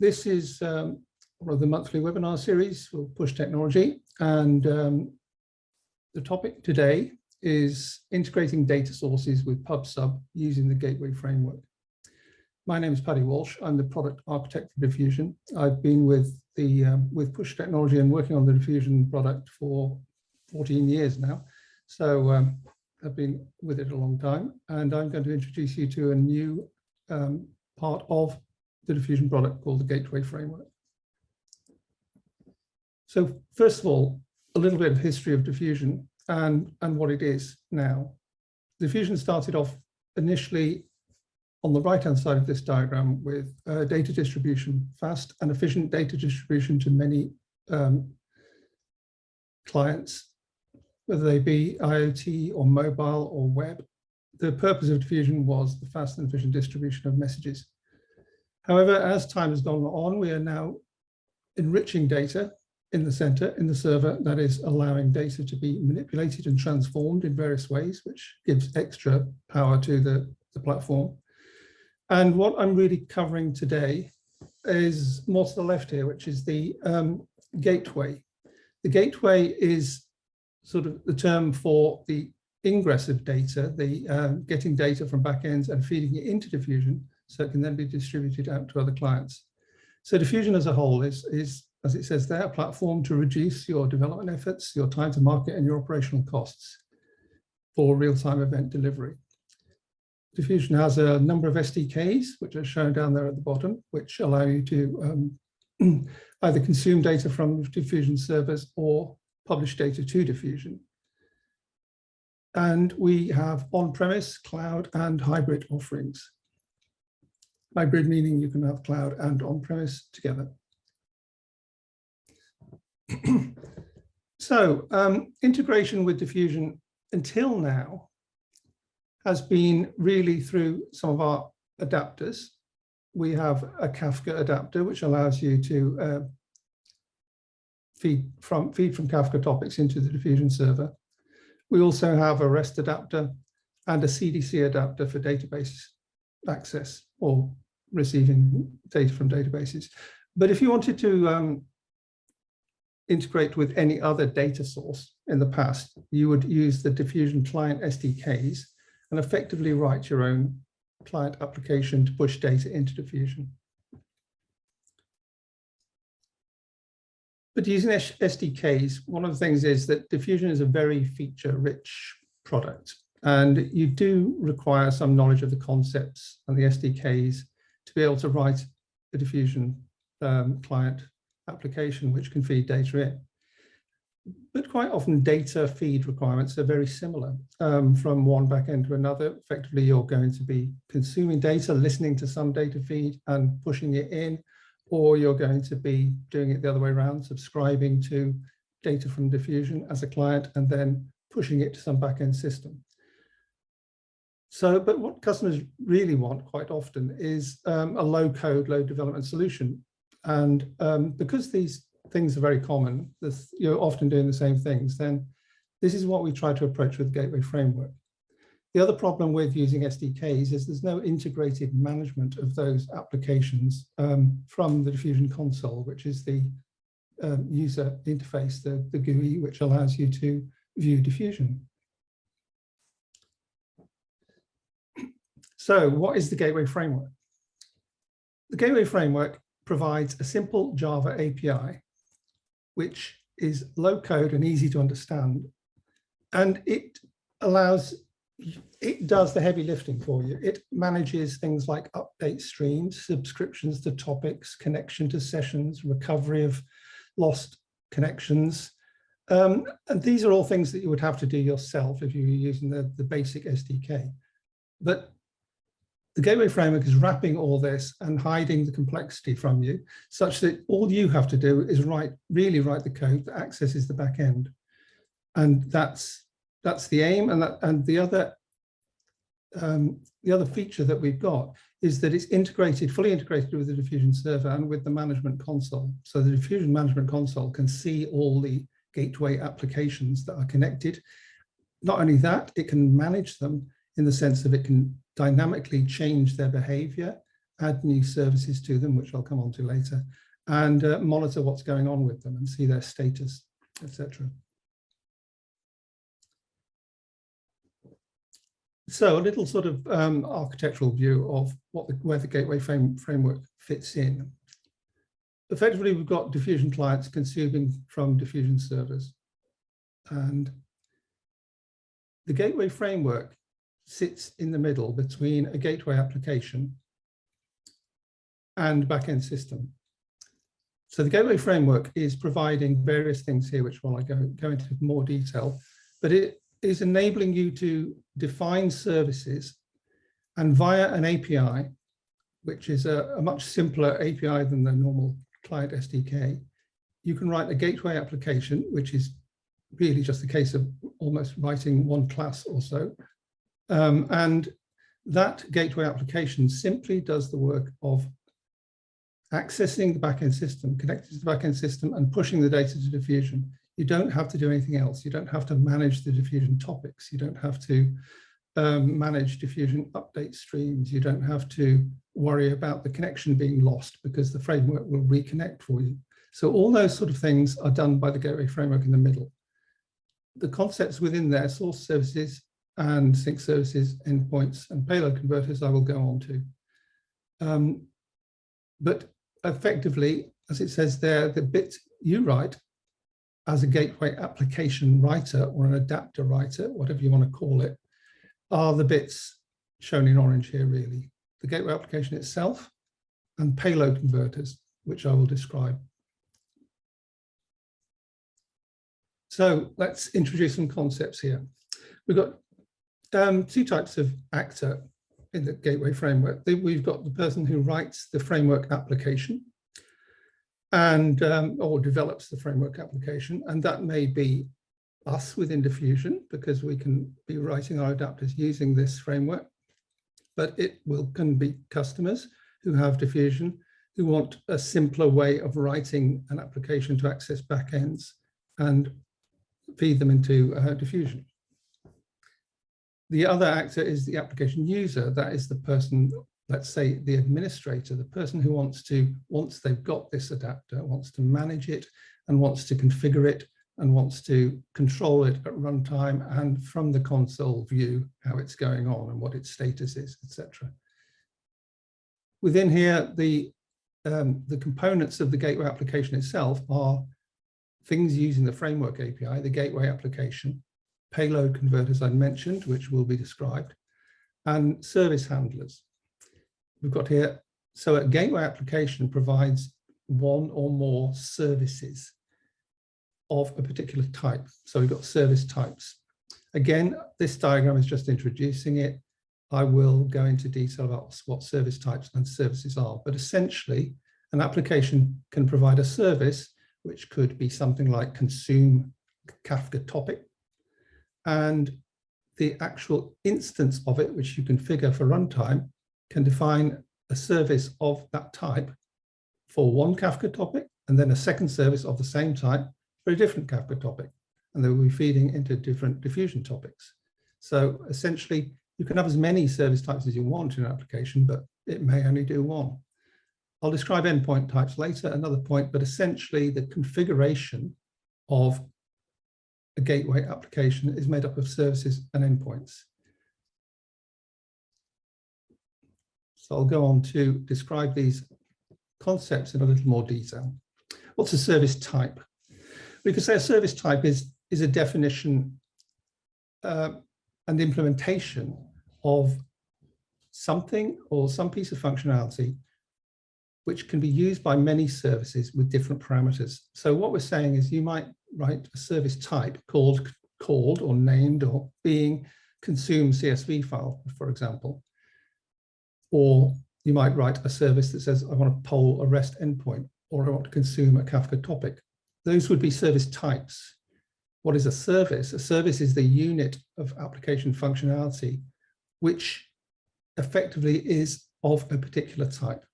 This is one of the monthly webinar series for Push Technology, and the topic today is integrating data sources with PubSub using the Gateway Framework. My name is Paddy Walsh. I'm the product architect for Diffusion. I've been with Push Technology and working on the Diffusion product for 14 years now. So I've been with it a long time, and I'm going to introduce you to a new part of the Diffusion product called the Gateway Framework. So first of all, a little bit of history of Diffusion and what it is now. Diffusion started off initially on the right-hand side of this diagram with data distribution, fast and efficient data distribution to many clients, whether they be IoT or mobile or web. The purpose of Diffusion was the fast and efficient distribution of messages. However, as time has gone on, we are now enriching data in the center, in the server, that is allowing data to be manipulated and transformed in various ways, which gives extra power to the platform. And what I'm really covering today is more to the left here, which is the gateway. The gateway is sort of the term for the ingress of data, the getting data from backends and feeding it into Diffusion so it can then be distributed out to other clients. So Diffusion as a whole is, as it says there, a platform to reduce your development efforts, your time to market, and your operational costs for real-time event delivery. Diffusion has a number of SDKs, which are shown down there at the bottom, which allow you to either consume data from Diffusion servers or publish data to Diffusion. And we have on-premise, cloud, and hybrid offerings. Hybrid meaning you can have cloud and on-premise together. So integration with Diffusion until now has been really through some of our adapters. We have a Kafka adapter, which allows you to feed from Kafka topics into the Diffusion server. We also have a REST adapter and a CDC adapter for database access or receiving data from databases. But if you wanted to integrate with any other data source in the past, you would use the Diffusion client SDKs and effectively write your own client application to push data into Diffusion. But using SDKs, one of the things is that Diffusion is a very feature-rich product, and you do require some knowledge of the concepts and the SDKs to be able to write a Diffusion client application which can feed data in. But quite often data feed requirements are very similar from one backend to another. Effectively, you're going to be consuming data, listening to some data feed and pushing it in, or you're going to be doing it the other way around, subscribing to data from Diffusion as a client and then pushing it to some backend system. So, but what customers really want quite often is a low-code, low-development solution. And because these things are very common, you're often doing the same things, then this is what we try to approach with Gateway Framework. The other problem with using SDKs is there's no integrated management of those applications from the Diffusion console, which is the user interface, the GUI, which allows you to view Diffusion. So what is the Gateway Framework? The Gateway Framework provides a simple Java API, which is low code and easy to understand. And it does the heavy lifting for you. It manages things like update streams, subscriptions to topics, connection to sessions, recovery of lost connections. And these are all things that you would have to do yourself if you were using the basic SDK. But the Gateway Framework is wrapping all this and hiding the complexity from you, such that all you have to do is really write the code that accesses the back end. And that's the aim. And the other feature that we've got is that it's integrated, fully integrated with the Diffusion server and with the management console. So the Diffusion management console can see all the gateway applications that are connected. Not only that, it can manage them in the sense that it can dynamically change their behavior add new services to them, which I'll come on to later, and monitor what's going on with them and see their status, etc. So a little sort of architectural view of where the gateway framework fits in. Effectively, we've got Diffusion clients consuming from Diffusion servers. And the gateway framework sits in the middle between a gateway application and backend system. So the gateway framework is providing various things here, which will I go into more detail, but it is enabling you to define services, and via an API, which is a much simpler API than the normal client SDK, you can write a gateway application, which is really just a case of almost writing one class or so. And that gateway application simply does the work of accessing the backend system, connecting to the backend system, and pushing the data to Diffusion. You don't have to do anything else. You don't have to manage the Diffusion topics. You don't have to manage Diffusion update streams. You don't have to worry about the connection being lost because the framework will reconnect for you. So all those sort of things are done by the gateway framework in the middle. The concepts within there, source services and sync services, endpoints, and payload converters, I will go on to. But effectively, as it says there, the bit you write as a gateway application writer or an adapter writer, whatever you want to call it, are the bits shown in orange here, really. The gateway application itself and payload converters, which I will describe. So let's introduce some concepts here. We've got two types of actor in the gateway framework. We've got the person who writes the framework application and or develops the framework application, and that may be us within Diffusion, because we can be writing our adapters using this framework, but it can be customers who have Diffusion, who want a simpler way of writing an application to access backends and feed them into Diffusion. The other actor is the application user. That is the person, let's say the administrator, the person who wants to, once they've got this adapter, wants to manage it and wants to configure it and wants to control it at runtime and from the console view how it's going on and what its status is, etc. Within here, the components of the gateway application itself are things using the framework API, the gateway application, payload converters I mentioned, which will be described, and service handlers. We've got here, so a gateway application provides one or more services of a particular type. So we've got service types. Again, this diagram is just introducing it. I will go into detail about what service types and services are, but essentially an application can provide a service which could be something like consume Kafka topic, and the actual instance of it, which you configure for runtime, can define a service of that type for one Kafka topic, and then a second service of the same type for a different Kafka topic, and they will be feeding into different Diffusion topics. So essentially, you can have as many service types as you want in an application, but it may only do one. I'll describe endpoint types later, another point, but essentially the configuration of a gateway application is made up of services and endpoints. So I'll go on to describe these concepts in a little more detail. What's a service type? We could say a service type is a definition and implementation of something or some piece of functionality which can be used by many services with different parameters. So what we're saying is you might write a service type called or named or being consume CSV file, for example. Or you might write a service that says, I want to poll a REST endpoint, or I want to consume a Kafka topic. Those would be service types. What is a service? A service is the unit of application functionality, which effectively is of a particular type.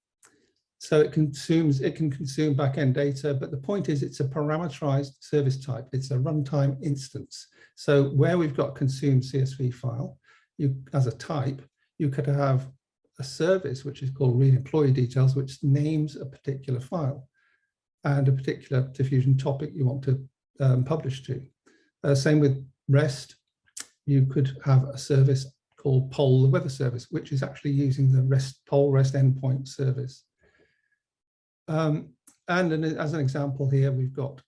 So it can consume backend data, but the point is it's a parameterized service type. It's a runtime instance. So where we've got consume CSV file, as a type, you could have a service which is called read employee details, which names a particular file and a particular Diffusion topic you want to publish to. Same with REST. You could have a service called poll the weather service, which is actually using the poll REST endpoint service. And as an example here, we've got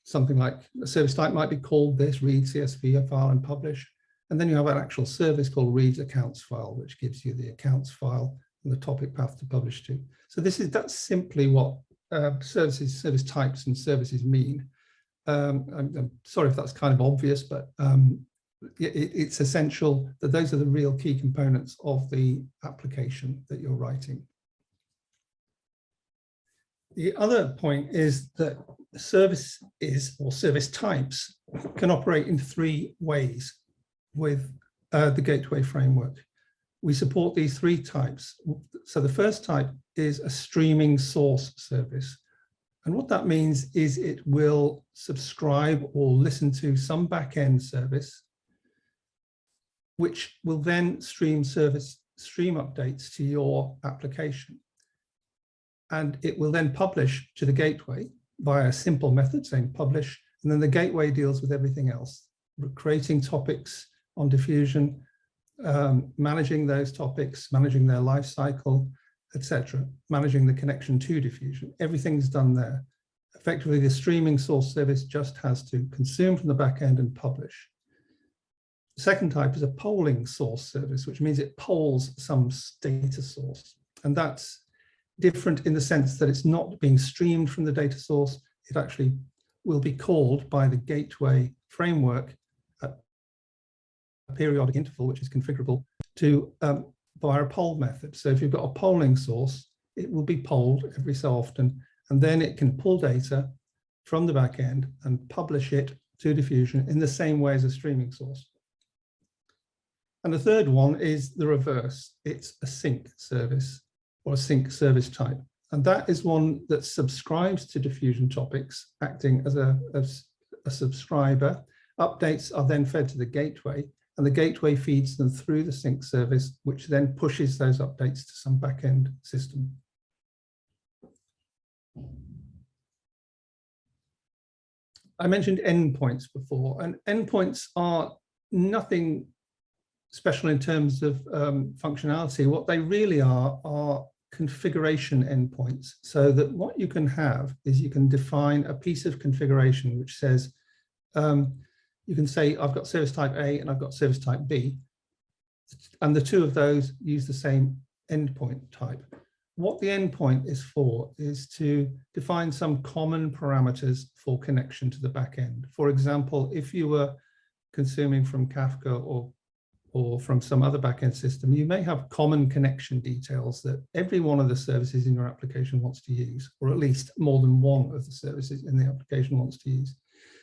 something like a service type might be called this, read CSV file and publish. And then you have an actual service called reads accounts file, which gives you the accounts file and the topic path to publish to. So that's simply what service types and services mean. I'm sorry if that's kind of obvious, but it's essential that those are the real key components of the application that you're writing. The other point is that services or service types can operate in 3 ways with the Gateway framework. We support these 3 types. So the first type is a streaming source service. And what that means is it will subscribe or listen to some back-end service, which will then stream updates to your application. And it will then publish to the gateway via a simple method saying publish, and then the gateway deals with everything else, creating topics on Diffusion, managing those topics, managing their life cycle, etc., managing the connection to Diffusion. Everything's done there. Effectively, the streaming source service just has to consume from the back end and publish. The second type is a polling source service, which means it polls some data source. And that's different in the sense that it's not being streamed from the data source. It actually will be called by the Gateway framework at a periodic interval, which is configurable to via a poll method. So if you've got a polling source, it will be polled every so often, and then it can pull data from the back end and publish it to Diffusion in the same way as a streaming source. And the third one is the reverse. It's a sync service or a sync service type. And that is one that subscribes to Diffusion topics, acting as a subscriber. Updates are then fed to the gateway, and the gateway feeds them through the sync service, which then pushes those updates to some back-end system. I mentioned endpoints before, and endpoints are nothing special in terms of functionality. What they really are configuration endpoints. So that what you can have is you can define a piece of configuration which says, you can say, I've got service type A and I've got service type B, and the two of those use the same endpoint type. What the endpoint is for is to define some common parameters for connection to the back end. For example, if you were consuming from Kafka or from some other backend system, you may have common connection details that every one of the services in your application wants to use, or at least more than one of the services in the application wants to use.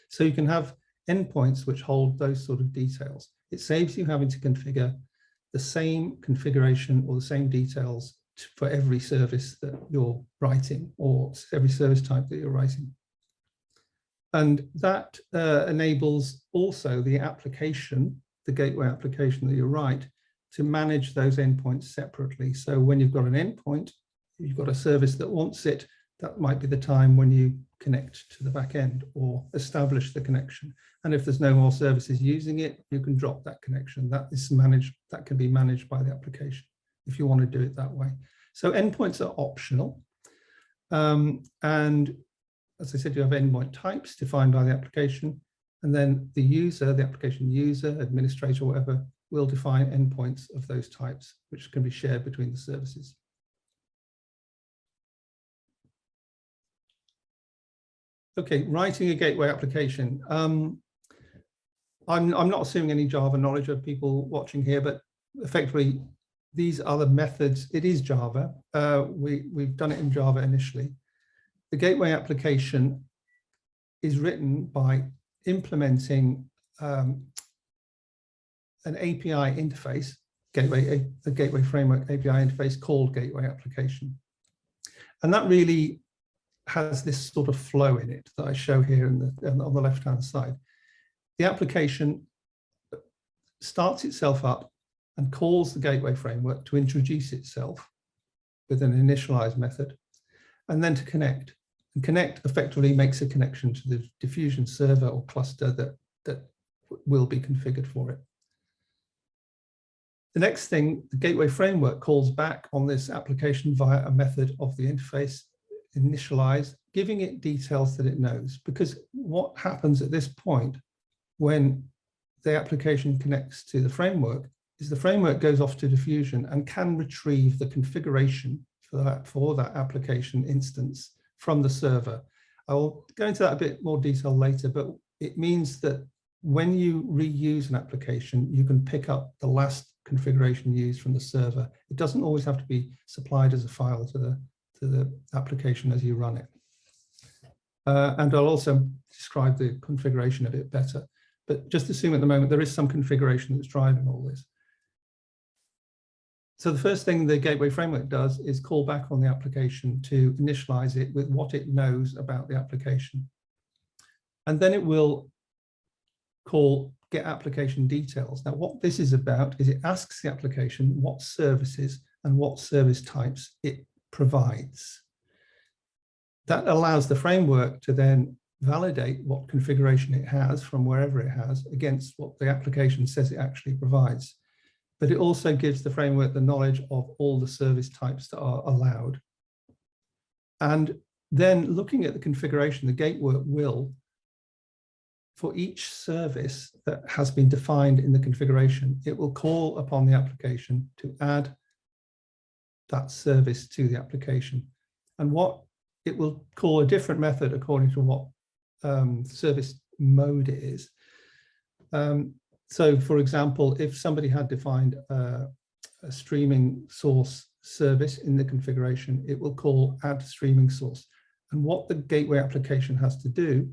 So you can have endpoints which hold those sort of details. It saves you having to configure the same configuration or the same details for every service that you're writing, or every service type that you're writing. And that enables also the application, the gateway application that you write, to manage those endpoints separately. So when you've got an endpoint, you've got a service that wants it, that might be the time when you connect to the back end or establish the connection. And if there's no more services using it, you can drop that connection. That is managed, that can be managed by the application if you want to do it that way. So endpoints are optional. And as I said, you have endpoint types defined by the application. And then the user, the application user, administrator, whatever, will define endpoints of those types, which can be shared between the services. Okay, writing a gateway application. I'm not assuming any Java knowledge of people watching here, but effectively, these are the methods. It is Java. We've done it in Java initially. The gateway application is written by implementing an API interface, the gateway framework API interface called gateway application. And that really has this sort of flow in it that I show here on the left-hand side. The application starts itself up and calls the gateway framework to introduce itself with an initialize method, and then to connect. And connect effectively makes a connection to the Diffusion server or cluster that will be configured for it. The next thing, the gateway framework calls back on this application via a method of the interface, initialize, giving it details that it knows. Because what happens at this point when the application connects to the framework is the framework goes off to Diffusion and can retrieve the configuration for that application instance from the server. I will go into that a bit more detail later, but it means that when you reuse an application, you can pick up the last configuration used from the server. It doesn't always have to be supplied as a file to the application as you run it. And I'll also describe the configuration a bit better. But just assume at the moment there is some configuration that's driving all this. So the first thing the gateway framework does is call back on the application to initialize it with what it knows about the application. And then it will call get application details. Now, what this is about is it asks the application what services and what service types it provides. That allows the framework to then validate what configuration it has from wherever it has against what the application says it actually provides. But it also gives the framework the knowledge of all the service types that are allowed. And then looking at the configuration, the gateway will, for each service that has been defined in the configuration, it will call upon the application to add that service to the application. And what it will call a different method according to what service mode it is. So for example, if somebody had defined a streaming source service in the configuration, it will call add streaming source. And what the gateway application has to do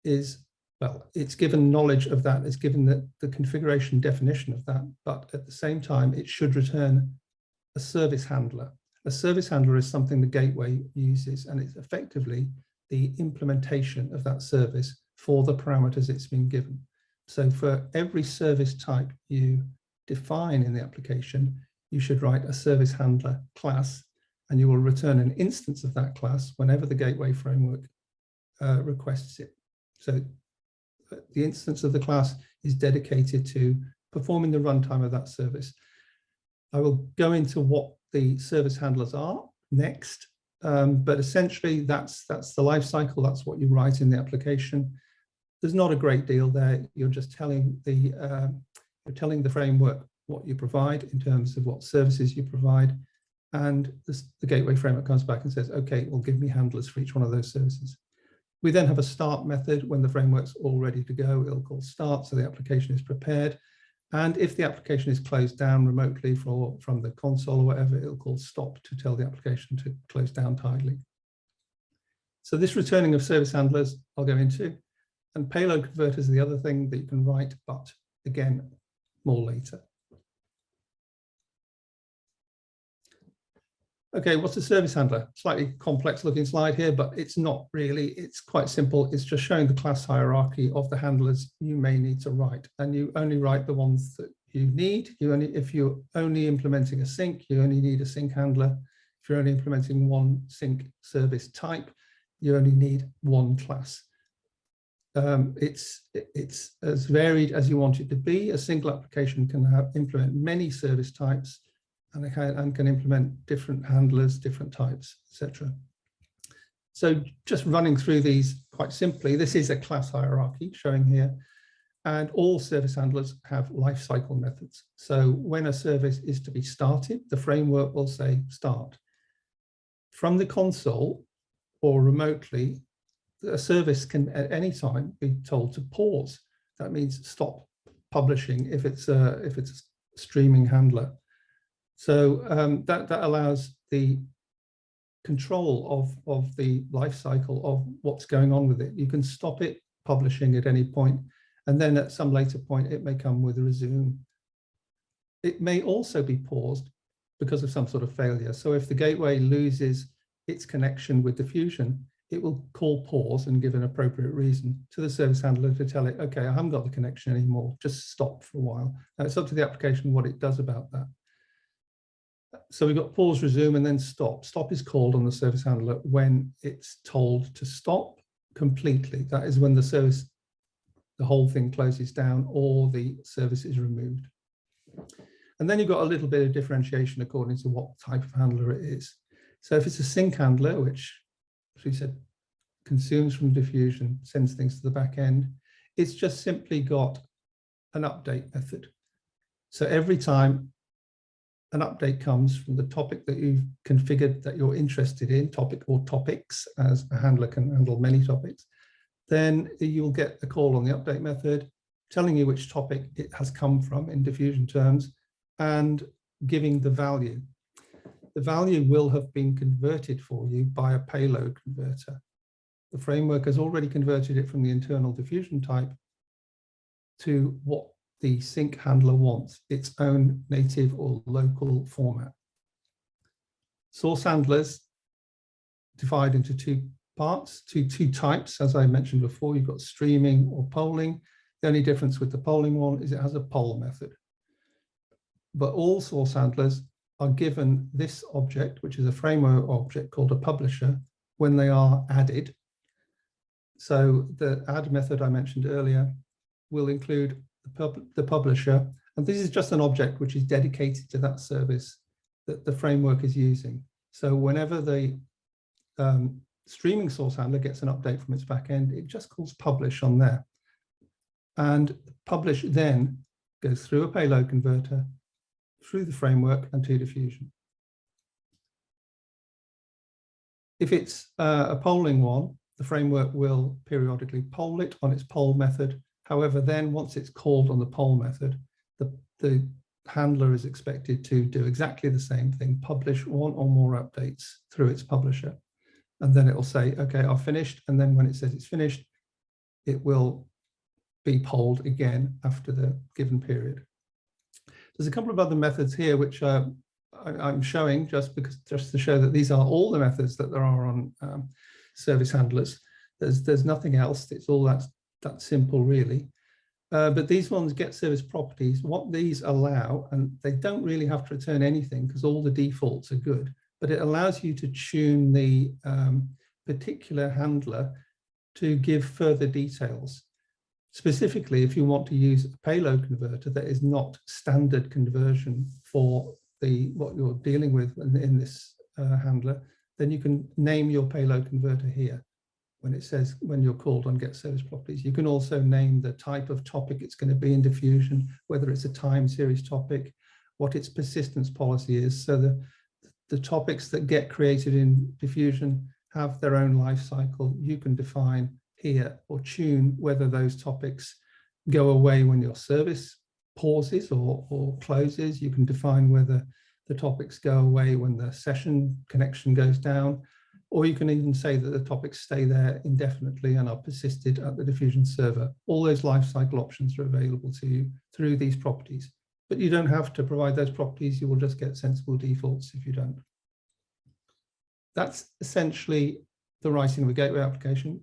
is, well, it's given knowledge of that, it's given the configuration definition of that, but at the same time, it should return a service handler. A service handler is something the gateway uses, and it's effectively the implementation of that service for the parameters it's been given. So for every service type you define in the application, you should write a service handler class, and you will return an instance of that class whenever the gateway framework requests it. So the instance of the class is dedicated to performing the runtime of that service. I will go into what the service handlers are next, but essentially that's the life cycle. That's what you write in the application. There's not a great deal there. You're just telling the framework what you provide in terms of what services you provide, and the gateway framework comes back and says, "Okay, well, give me handlers for each one of those services." We then have a start method. When the framework's all ready to go, it'll call start, so the application is prepared. And if the application is closed down remotely from the console or whatever, it'll call stop to tell the application to close down tidily. So this returning of service handlers I'll go into. And payload converters are the other thing that you can write, but again, more later. Okay, what's a service handler? Slightly complex looking slide here, but it's not really. It's quite simple. It's just showing the class hierarchy of the handlers you may need to write. And you only write the ones that you need. If you're only implementing a sync, you only need a sync handler. If you're only implementing one sync service type, you only need one class. It's as varied as you want it to be. A single application can implement many service types, and can implement different handlers, different types, etc. So just running through these quite simply, this is a class hierarchy showing here, and all service handlers have lifecycle methods. So when a service is to be started, the framework will say start. From the console or remotely, a service can at any time be told to pause. That means stop publishing if it's a streaming handler. So that allows the control of the life cycle of what's going on with it. You can stop it publishing at any point, and then at some later point, it may come with a resume. It may also be paused because of some sort of failure. So if the gateway loses its connection with Diffusion, it will call pause and give an appropriate reason to the service handler to tell it, okay, I haven't got the connection anymore, just stop for a while. Now it's up to the application what it does about that. So we've got pause, resume, and then stop. Stop is called on the service handler when it's told to stop completely. That is when the service, the whole thing closes down or the service is removed. And then you've got a little bit of differentiation according to what type of handler it is. So if it's a sync handler, which, as we said, consumes from diffusion, sends things to the back end, it's just simply got an update method. So every time an update comes from the topic that you've configured that you're interested in, topic or topics, as a handler can handle many topics, then you'll get a call on the update method telling you which topic it has come from in diffusion terms and giving the value. The value will have been converted for you by a payload converter. The framework has already converted it from the internal diffusion type to what the sync handler wants, its own native or local format. Source handlers divide into two parts, two types, as I mentioned before. You've got streaming or polling. The only difference with the polling one is it has a poll method. But all source handlers are given this object, which is a framework object called a publisher, when they are added. So the add method I mentioned earlier will include the publisher, and this is just an object which is dedicated to that service that the framework is using. So whenever the streaming source handler gets an update from its backend, it just calls publish on there. And publish then goes through a payload converter, through the framework and to diffusion. If it's a polling one, the framework will periodically poll it on its poll method. However, then once it's called on the poll method, the handler is expected to do exactly the same thing, publish one or more updates through its publisher. And then it will say, okay, I've finished. And then when it says it's finished, it will be polled again after the given period. There's a couple of other methods here which I'm showing just to show that these are all the methods that there are on service handlers. There's nothing else. It's all that simple, really. But these ones get service properties. What these allow, and they don't really have to return anything because all the defaults are good, but it allows you to tune the particular handler to give further details. Specifically, if you want to use a payload converter that is not standard conversion for what you're dealing with in this handler, then you can name your payload converter here when it says, when you're called on get service properties. You can also name the type of topic it's going to be in diffusion, whether it's a time series topic, what its persistence policy is. So the topics that get created in diffusion have their own life cycle. You can define here or tune whether those topics go away when your service pauses or closes. You can define whether the topics go away when the session connection goes down, or you can even say that the topics stay there indefinitely and are persisted at the diffusion server. All those lifecycle options are available to you through these properties, but you don't have to provide those properties. You will just get sensible defaults if you don't. That's essentially the writing of a gateway application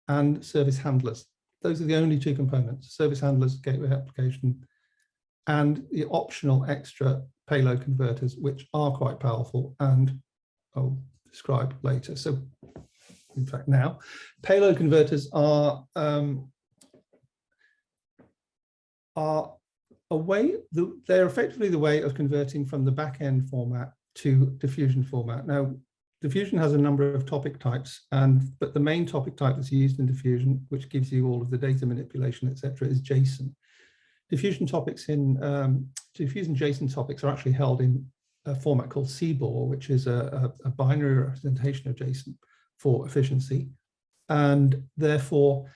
and service handlers. Those are the only two components: service handlers, gateway application, and the optional extra payload converters, which are quite powerful and I'll describe later. So in fact now, payload converters are a way, they're effectively the way of converting from the back-end format to diffusion format. Now, diffusion has a number of topic types, but the main topic type that's used in diffusion, which gives you all of the data manipulation, etc., is JSON. Diffusion topics diffusion JSON topics are actually held in a format called CBOR, which is a binary representation of JSON for efficiency. And therefore,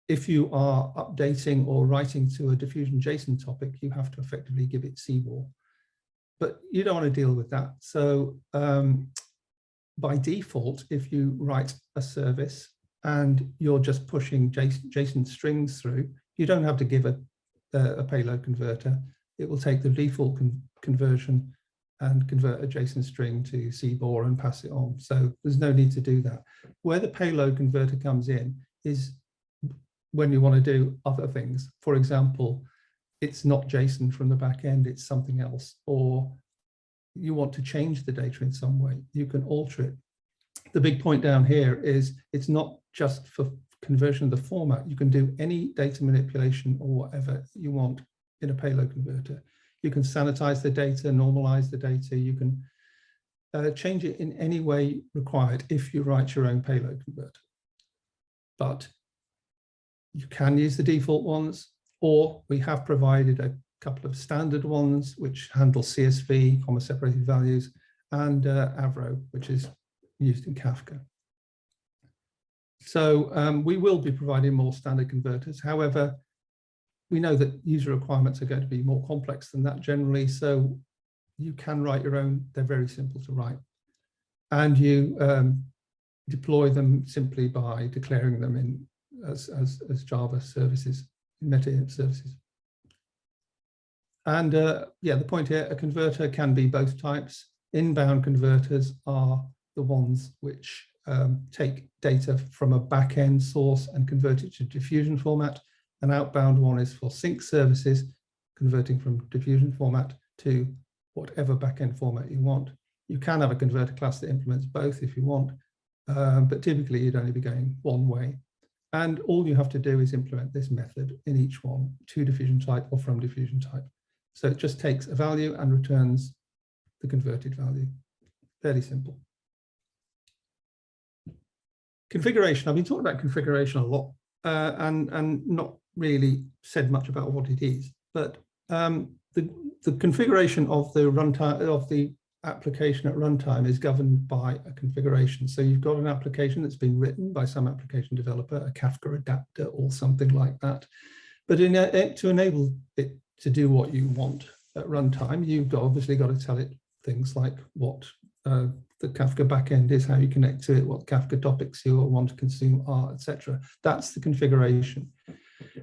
if you are updating or writing to a diffusion JSON topic, you have to effectively give it CBOR. But you don't want to deal with that. So by default, if you write a service and you're just pushing JSON strings through, you don't have to give a payload converter. It will take the default conversion and convert a JSON string to CBOR and pass it on. So there's no need to do that. Where the payload converter comes in is when you want to do other things. For example, it's not JSON from the back end, it's something else, or you want to change the data in some way, you can alter it. The big point down here is it's not just for conversion of the format. You can do any data manipulation or whatever you want in a payload converter. You can sanitize the data, normalize the data. You can change it in any way required if you write your own payload converter. But you can use the default ones, or we have provided a couple of standard ones which handle CSV, comma separated values, and Avro, which is used in Kafka. So we will be providing more standard converters. However, we know that user requirements are going to be more complex than that generally, so you can write your own. They're very simple to write. And you deploy them simply by declaring them in as Java services, meta services. And yeah, the point here, a converter can be both types. Inbound converters are the ones which take data from a back-end source and convert it to diffusion format. An outbound one is for sync services, converting from diffusion format to whatever back-end format you want. You can have a converter class that implements both if you want, but typically you'd only be going one way. And all you have to do is implement this method in each one, to diffusion type or from diffusion type. So it just takes a value and returns the converted value. Fairly simple. Configuration. I've been talking about configuration a lot and not really said much about what it is, but the configuration of the runtime of the application at runtime is governed by a configuration. So you've got an application that's been written by some application developer, a Kafka adapter or something like that. But to enable it to do what you want at runtime, you've obviously got to tell it things like what the Kafka backend is, how you connect to it, what Kafka topics you want to consume are, etc. That's the configuration.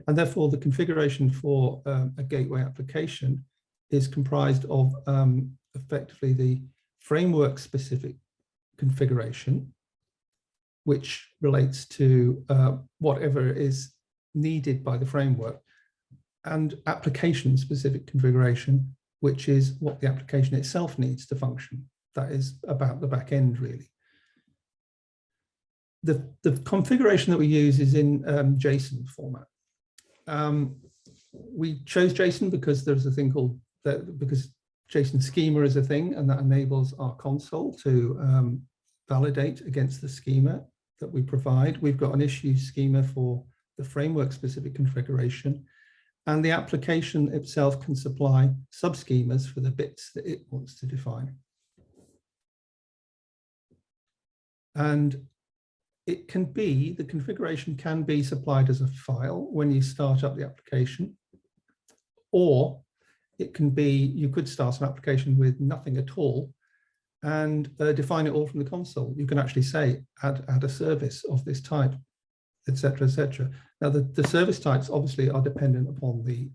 And therefore, the configuration for a gateway application is comprised of effectively the framework-specific configuration, which relates to whatever is needed by the framework, and application-specific configuration, which is what the application itself needs to function. That is about the back end, really. The configuration that we use is in JSON format. We chose JSON because there's a thing called because JSON schema is a thing, and that enables our console to validate against the schema that we provide. We've got an issue schema for the framework-specific configuration, and the application itself can supply subschemas for the bits that it wants to define. And it can be, the configuration can be supplied as a file when you start up the application, or it can be, you could start an application with nothing at all and define it all from the console. You can actually say, add a service of this type, etc., etc. Now, the service types obviously are dependent upon the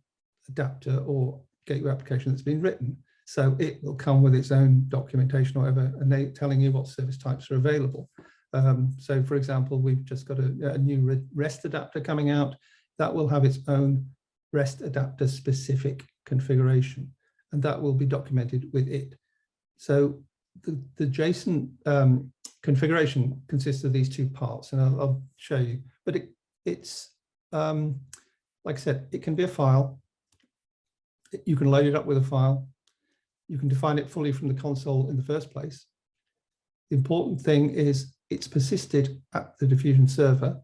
adapter or gateway application that's been written. So it will come with its own documentation or whatever, and telling you what service types are available. So, for example, we've just got a new REST adapter coming out that will have its own REST adapter specific configuration, and that will be documented with it. So the JSON configuration consists of these two parts, and I'll show you. But it's like I said, it can be a file. You can load it up with a file. You can define it fully from the console in the first place. The important thing is it's persisted at the Diffusion server.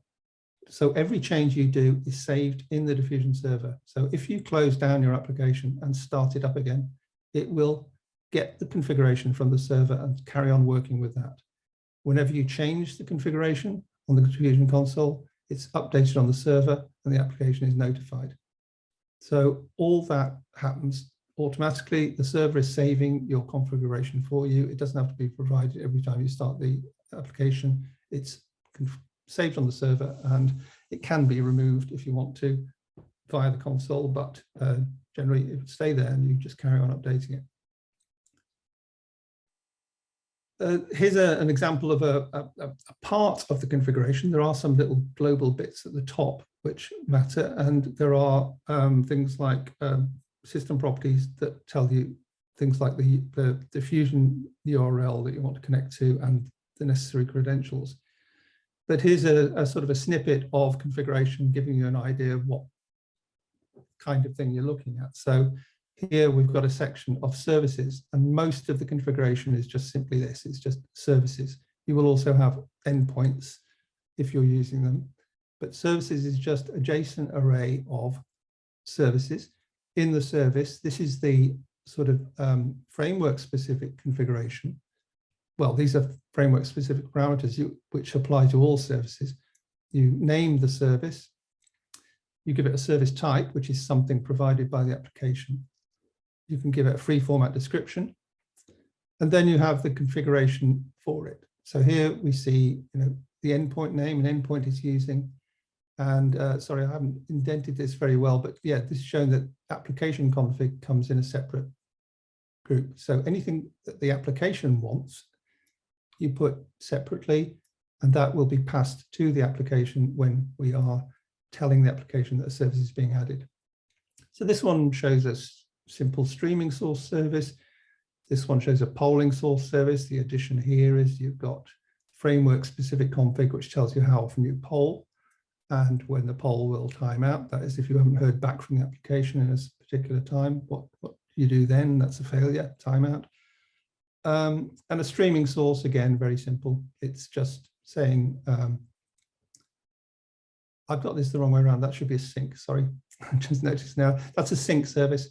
So every change you do is saved in the Diffusion server. So if you close down your application and start it up again, it will get the configuration from the server and carry on working with that. Whenever you change the configuration on the Diffusion console, it's updated on the server and the application is notified. So all that happens automatically. The server is saving your configuration for you. It doesn't have to be provided every time you start the application. It's saved on the server, and it can be removed if you want to via the console, but generally it would stay there and you just carry on updating it. here's an example of a part of the configuration. There are some little global bits at the top which matter, and there are things like system properties that tell you things like the Diffusion URL that you want to connect to and the necessary credentials. But here's a sort of a snippet of configuration giving you an idea of what kind of thing you're looking at. So here we've got a section of services, and most of the configuration is just simply this, it's just services. You will also have endpoints if you're using them, but services is just a JSON array of services. In the service, this is the sort of framework specific configuration. Well, these are framework specific parameters which apply to all services. You name the service, you give it a service type, which is something provided by the application. You can give it a free format description, and then you have the configuration for it. So here we see, the endpoint name an endpoint is using, and sorry, I haven't indented this very well, but yeah, this is showing that application config comes in a separate group. So anything that the application wants, you put separately, and that will be passed to the application when we are telling the application that a service is being added. So this one shows us simple streaming source service. This one shows a polling source service. The addition here is you've got framework specific config, which tells you how often you poll and when the poll will time out. That is, if you haven't heard back from the application in a particular time, what you do then, that's a failure, timeout. And a streaming source, again, very simple. It's just saying, I've got this the wrong way around. That should be a sync, sorry. I just noticed now. That's a sync service.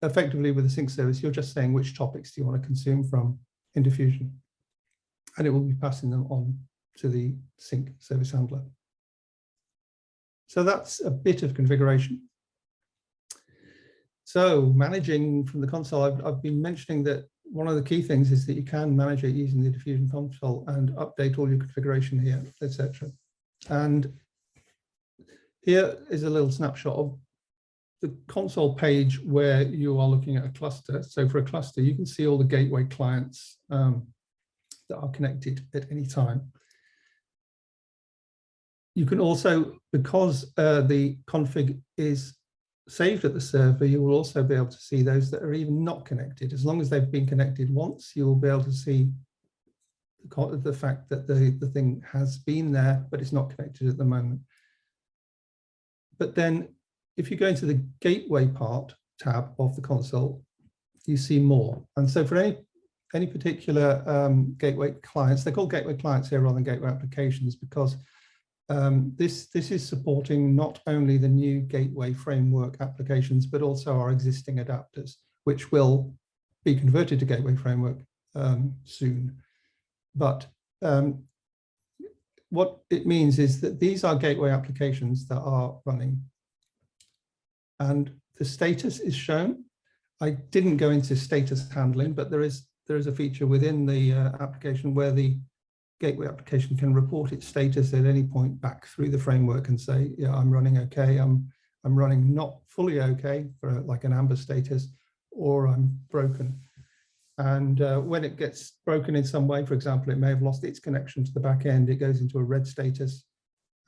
Effectively with a sync service, you're just saying which topics do you want to consume from in Diffusion. And it will be passing them on to the sync service handler. So that's a bit of configuration. So managing from the console, I've been mentioning that one of the key things is that you can manage it using the Diffusion console and update all your configuration here, etc. And here is a little snapshot of the console page where you are looking at a cluster. So for a cluster, you can see all the gateway clients that are connected at any time. You can also, because the config is saved at the server, you will also be able to see those that are even not connected. As long as they've been connected once, you will be able to see the fact that the thing has been there, but it's not connected at the moment. But then if you go into the gateway part tab of the console, you see more. And so for any particular gateway clients, they're called gateway clients here rather than gateway applications, because this is supporting not only the new gateway framework applications, but also our existing adapters, which will be converted to gateway framework soon. But what it means is that these are gateway applications that are running, and the status is shown. I didn't go into status handling, but there is a feature within the application where the gateway application can report its status at any point back through the framework and say, yeah, I'm running okay, I'm running not fully okay, for like an amber status, or I'm broken. And when it gets broken in some way, for example, it may have lost its connection to the back end, it goes into a red status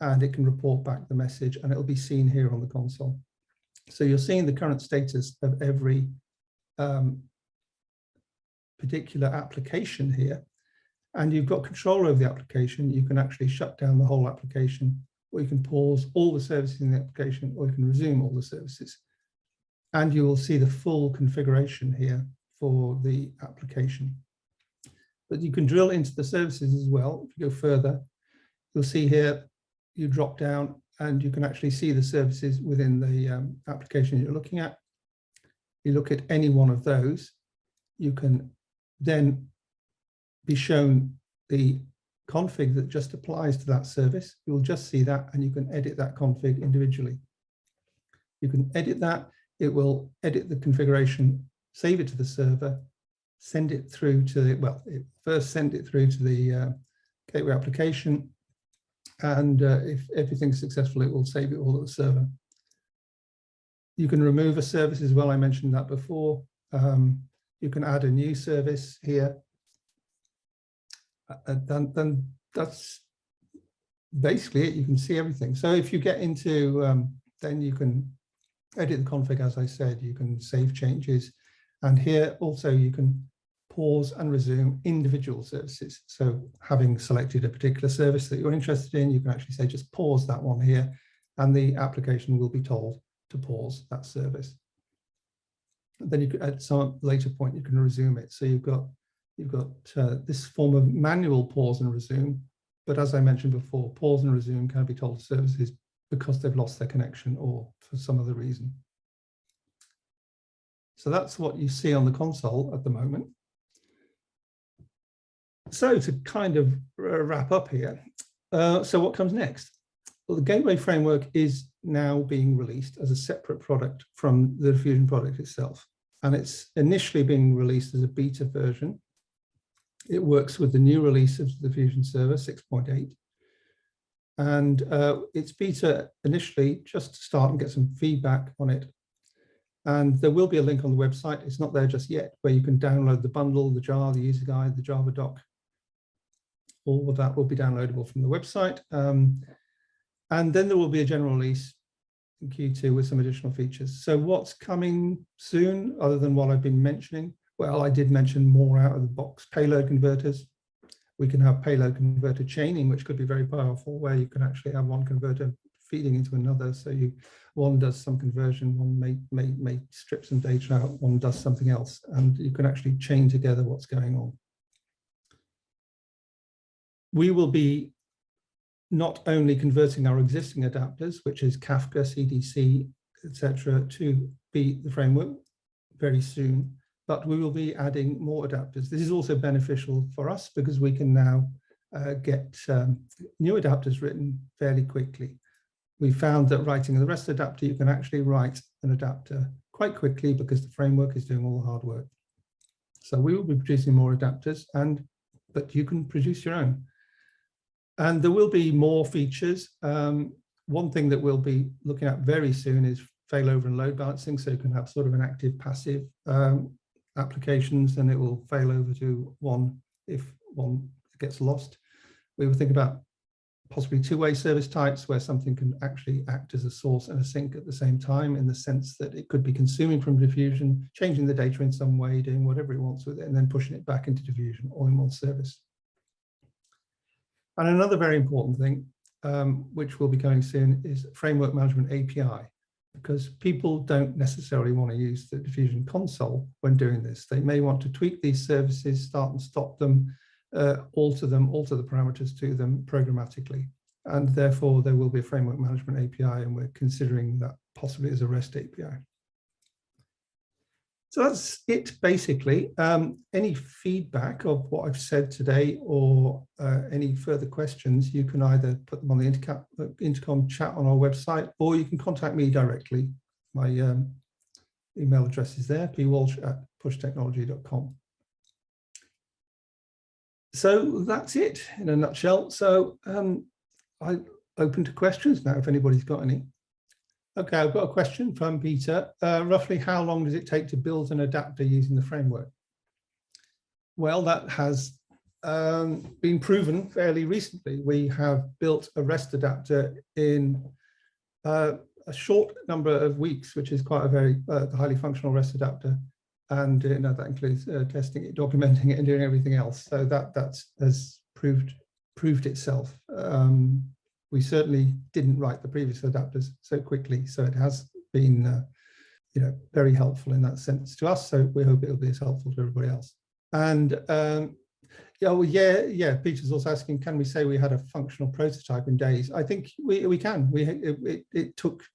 and it can report back the message, and it'll be seen here on the console. So you're seeing the current status of every particular application here, and you've got control over the application. You can actually shut down the whole application, or you can pause all the services in the application, or you can resume all the services. And you will see the full configuration here for the application. But you can drill into the services as well. If you go further, you'll see here, you drop down and you can actually see the services within the application you're looking at. You look at any one of those, you can then be shown the config that just applies to that service. You'll just see that, and you can edit that config individually. You can edit that, it will edit the configuration, save it to the server, send it through to the, well, first send it through to the gateway application, and if everything's successful, it will save it all at the server. You can remove a service as well, I mentioned that before. you can add a new service here. Then that's basically it. You can see everything. So if you get into, then you can edit the config, as I said, you can save changes. And here also you can pause and resume individual services. So having selected a particular service that you're interested in, you can actually say, just pause that one here, and the application will be told to pause that service. Then you could, at some later point, you can resume it. So you've got this form of manual pause and resume. But as I mentioned before, pause and resume can be told to services because they've lost their connection or for some other reason. So that's what you see on the console at the moment. So to kind of wrap up here, so what comes next? Well, the Gateway Framework is now being released as a separate product from the Diffusion product itself. And it's initially being released as a beta version. It works with the new release of the Diffusion server 6.8. And it's beta initially just to start and get some feedback on it. And there will be a link on the website. It's not there just yet, where you can download the bundle, the jar, the user guide, the Java doc. All of that will be downloadable from the website. And then there will be a general release in Q2 with some additional features. So what's coming soon, other than what I've been mentioning? Well, I did mention more out of the box payload converters. We can have payload converter chaining, which could be very powerful, where you can actually have one converter feeding into another. So one does some conversion, one may strip some data out, one does something else, and you can actually chain together what's going on. We will be not only converting our existing adapters, which is Kafka, CDC, etc., to be the framework very soon, but we will be adding more adapters. This is also beneficial for us because we can now get new adapters written fairly quickly. We found that writing the REST adapter, you can actually write an adapter quite quickly because the framework is doing all the hard work. So we will be producing more adapters, but you can produce your own. And there will be more features. One thing that we'll be looking at very soon is failover and load balancing. So you can have sort of an active passive applications, and it will fail over to one if one gets lost. We will think about possibly two-way service types where something can actually act as a source and a sink at the same time, in the sense that it could be consuming from Diffusion, changing the data in some way, doing whatever it wants with it, and then pushing it back into Diffusion all in one service. And another very important thing, which will be coming soon, is Framework Management API, because people don't necessarily want to use the Diffusion console when doing this. They may want to tweak these services, start and stop them, alter the parameters to them programmatically. And therefore, there will be a Framework Management API, and we're considering that possibly as a REST API. So that's it, basically. Any feedback of what I've said today, or any further questions, you can either put them on the intercom chat on our website, or you can contact me directly. My email address is there, pwalsh@pushtechnology.com. So that's it in a nutshell. So I'm open to questions now, if anybody's got any. Okay, I've got a question from Peter. Roughly how long does it take to build an adapter using the framework? Well, that has been proven fairly recently. We have built a REST adapter in a short number of weeks, which is quite a very highly functional REST adapter. And that includes testing it, documenting it, and doing everything else. So that has proved itself. We certainly didn't write the previous adapters so quickly, so it has been, very helpful in that sense to us. So we hope it'll be as helpful to everybody else. And Peter's also asking, can we say we had a functional prototype in days? I think we can. It took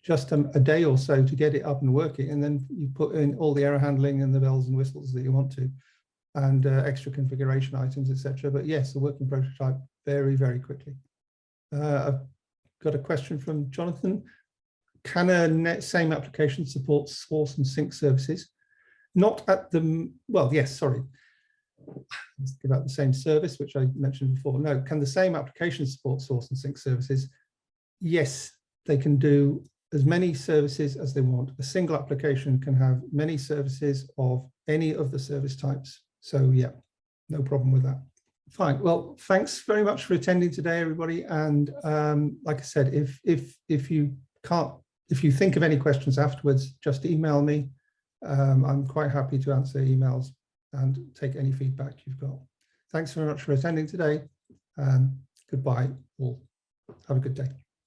just a day or so to get it up and working, and then you put in all the error handling and the bells and whistles that you want to, and extra configuration items, etc. But yes, a working prototype very, very quickly. I've got a question from Jonathan. Can a same application support source and sync services? Not at the, well, yes, sorry. Let's give out the same service, which I mentioned before. No, can the same application support source and sync services? Yes, they can do as many services as they want. A single application can have many services of any of the service types. So yeah, no problem with that. Fine. Well, thanks very much for attending today, everybody. And like I said, if you think of any questions afterwards, just email me. I'm quite happy to answer emails and take any feedback you've got. Thanks very much for attending today. Goodbye all. Have a good day.